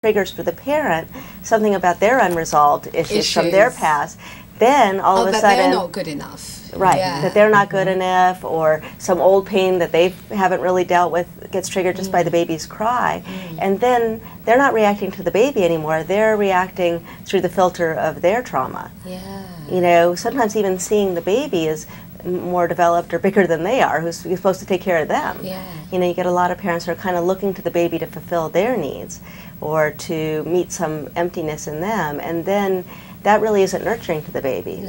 triggers for the parent something about their unresolved issues from their past, then all of a sudden they're not good enough. Right, that they're not good enough, or some old pain that they haven't really dealt with gets triggered just by the baby's cry. And then they're not reacting to the baby anymore, they're reacting through the filter of their trauma. You know, sometimes even seeing the baby is more developed or bigger than they are, who's supposed to take care of them. You know, you get a lot of parents who are kind of looking to the baby to fulfill their needs or to meet some emptiness in them, and then that really isn't nurturing to the baby.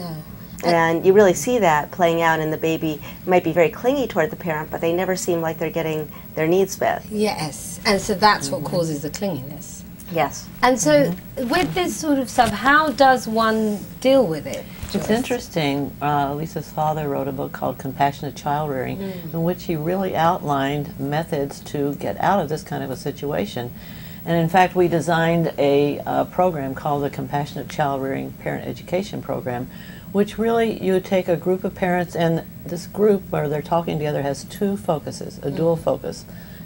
And you really see that playing out in the baby might be very clingy toward the parent, but they never seem like they're getting their needs met. Yes, and so that's what causes the clinginess. Yes. And so with this sort of stuff, how does one deal with it? It's interesting. Lisa's father wrote a book called Compassionate Child Rearing, in which he really outlined methods to get out of this kind of a situation. And in fact, we designed a program called the Compassionate Child Rearing Parent Education Program, which really, you take a group of parents, and this group where they're talking together has two focuses, a dual focus.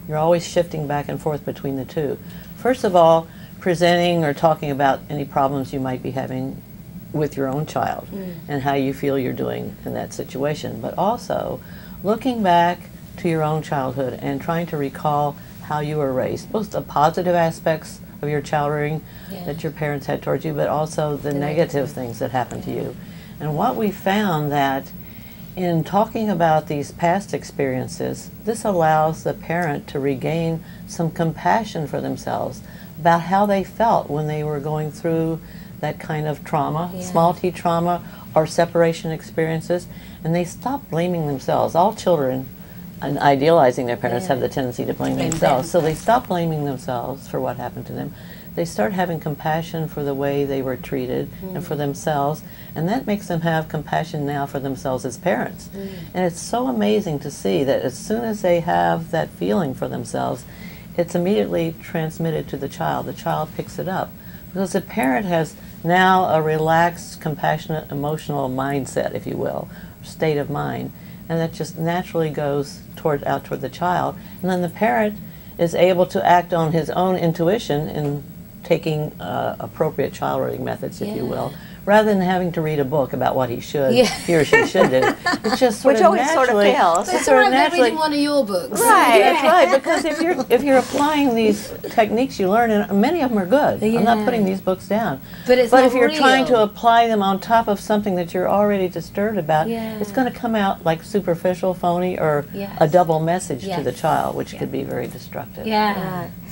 You're always shifting back and forth between the two. First of all, presenting or talking about any problems you might be having with your own child and how you feel you're doing in that situation, but also looking back to your own childhood and trying to recall how you were raised, both the positive aspects of your child rearing that your parents had towards you, but also the negative things that happened to you. And what we found that in talking about these past experiences, this allows the parent to regain some compassion for themselves about how they felt when they were going through that kind of trauma, small t trauma or separation experiences, and they stop blaming themselves. All children, and idealizing their parents, have the tendency to blame themselves. So they stop blaming themselves for what happened to them. They start having compassion for the way they were treated and for themselves, and that makes them have compassion now for themselves as parents. And it's so amazing to see that as soon as they have that feeling for themselves, it's immediately transmitted to the child. The child picks it up because the parent has now a relaxed, compassionate, emotional mindset, if you will, state of mind, and that just naturally goes out toward the child. And then the parent is able to act on his own intuition in taking appropriate child rearing methods, if you will, rather than having to read a book about what he or she should do. It's just Which always sort of fails. It's sort of naturally reading one of your books. Right, that's right, because if you're applying these techniques you learn, and many of them are good, I'm not putting these books down, but if you're trying to apply them on top of something that you're already disturbed about, it's going to come out like superficial, phony, or a double message to the child, which could be very destructive.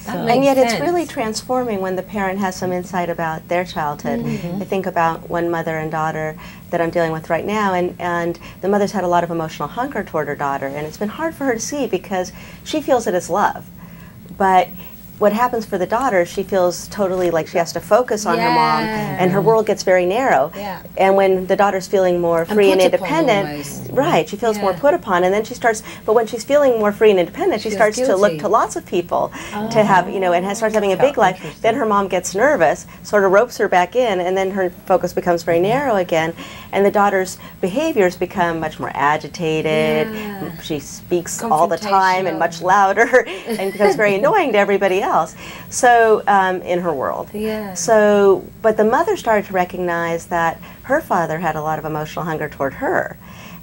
And yet it's really transforming when the parent has some insight about their childhood. I think about one mother and daughter that I'm dealing with right now, and the mother's had a lot of emotional hunger toward her daughter, and it's been hard for her to see because she feels it as love. But what happens for the daughter, she feels totally like she has to focus on her mom, and her world gets very narrow. And when the daughter's feeling more free and independent, she feels more put upon, and then she starts, but when she's feeling more free and independent, she starts to look to lots of people to have, and starts having a big life. Then her mom gets nervous, sort of ropes her back in, and then her focus becomes very narrow again, and the daughter's behaviors become much more agitated. She speaks all the time and much louder, and becomes very annoying to everybody else. So in her world. So, but the mother started to recognize that her father had a lot of emotional hunger toward her,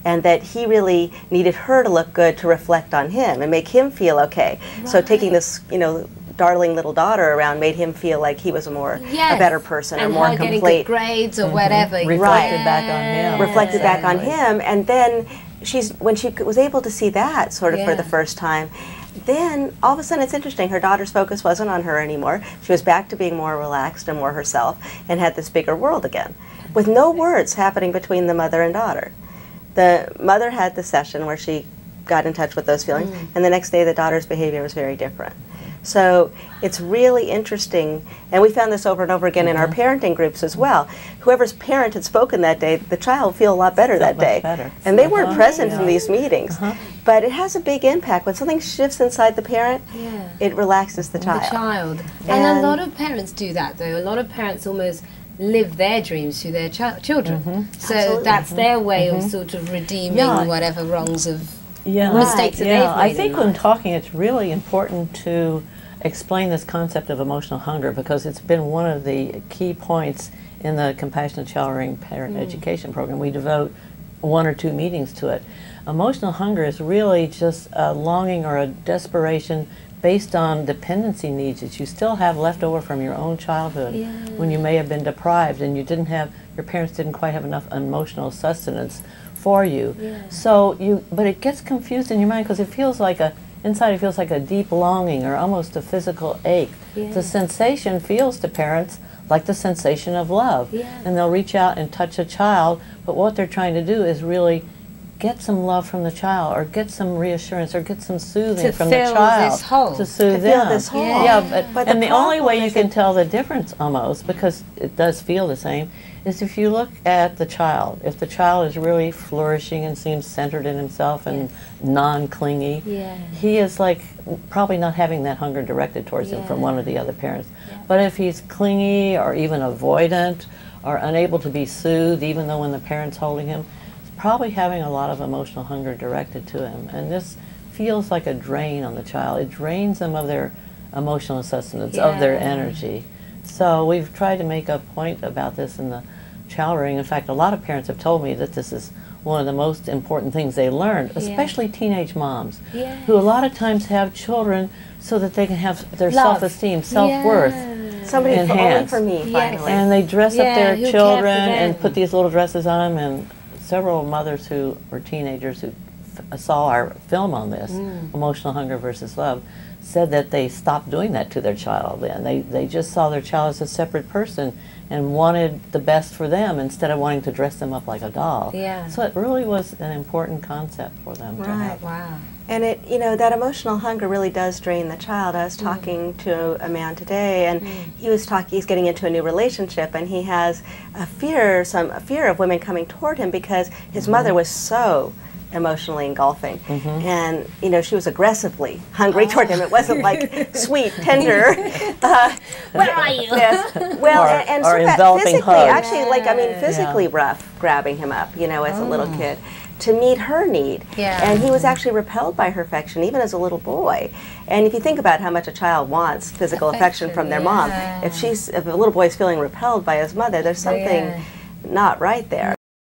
and that he really needed her to look good to reflect on him and make him feel okay. So taking this, darling little daughter around made him feel like he was a better person, or more complete. Getting good grades or whatever. Reflected back on him. Reflected back on him, and then when she was able to see that sort of for the first time, then all of a sudden it's interesting, her daughter's focus wasn't on her anymore. She was back to being more relaxed and more herself, and had this bigger world again, with no words happening between the mother and daughter. The mother had the session where she got in touch with those feelings, and the next day the daughter's behavior was very different. So it's really interesting, and we found this over and over again in our parenting groups as well. Whoever's parent had spoken that day, the child would feel a lot better that day. And they weren't present in these meetings. But it has a big impact. When something shifts inside the parent, it relaxes the child. And a lot of parents do that, though. A lot of parents almost live their dreams through their children. So that's their way of sort of redeeming whatever wrongs of mistakes that they've made. I think when talking, it's really important to explain this concept of emotional hunger because it's been one of the key points in the Compassionate Child Rearing Parent Education Program. We devote 1 or 2 meetings to it. Emotional hunger is really just a longing or a desperation based on dependency needs that you still have left over from your own childhood when you may have been deprived and you didn't have, your parents didn't quite have enough emotional sustenance for you. So but it gets confused in your mind because it feels like inside it feels like a deep longing or almost a physical ache. The sensation feels to parents like the sensation of love. And they'll reach out and touch a child, but what they're trying to do is really get some love from the child or get some reassurance or get some soothing from the child to soothe them. This hole. And the only way you can tell the difference almost, because it does feel the same, is if you look at the child. If the child is really flourishing and seems centered in himself and non-clingy, he is like probably not having that hunger directed towards him from one of the other parents. But if he's clingy or even avoidant or unable to be soothed even though when the parent's holding him, probably having a lot of emotional hunger directed to him. And this feels like a drain on the child. It drains them of their emotional sustenance, of their energy. So we've tried to make a point about this in the child rearing. In fact, a lot of parents have told me that this is one of the most important things they learned, especially teenage moms, who a lot of times have children so that they can have their self-esteem, self-worth Somebody enhanced. Only for me, finally. And they dress up their children and put these little dresses on them, and several mothers who were teenagers who saw our film on this, Emotional Hunger versus Love, said that they stopped doing that to their child then. They just saw their child as a separate person and wanted the best for them instead of wanting to dress them up like a doll. So it really was an important concept for them to have. Wow. And it, that emotional hunger really does drain the child. I was talking to a man today, and he's getting into a new relationship, and he has a fear of women coming toward him because his mother was so emotionally engulfing, and she was aggressively hungry toward him. It wasn't like sweet, tender. Where are you? Well, and or enveloping physically, hugs. actually, physically rough, grabbing him up, as a little kid, to meet her need. And he was actually repelled by her affection, even as a little boy. And if you think about how much a child wants physical affection from their mom, if a little boy is feeling repelled by his mother, there's something not right there.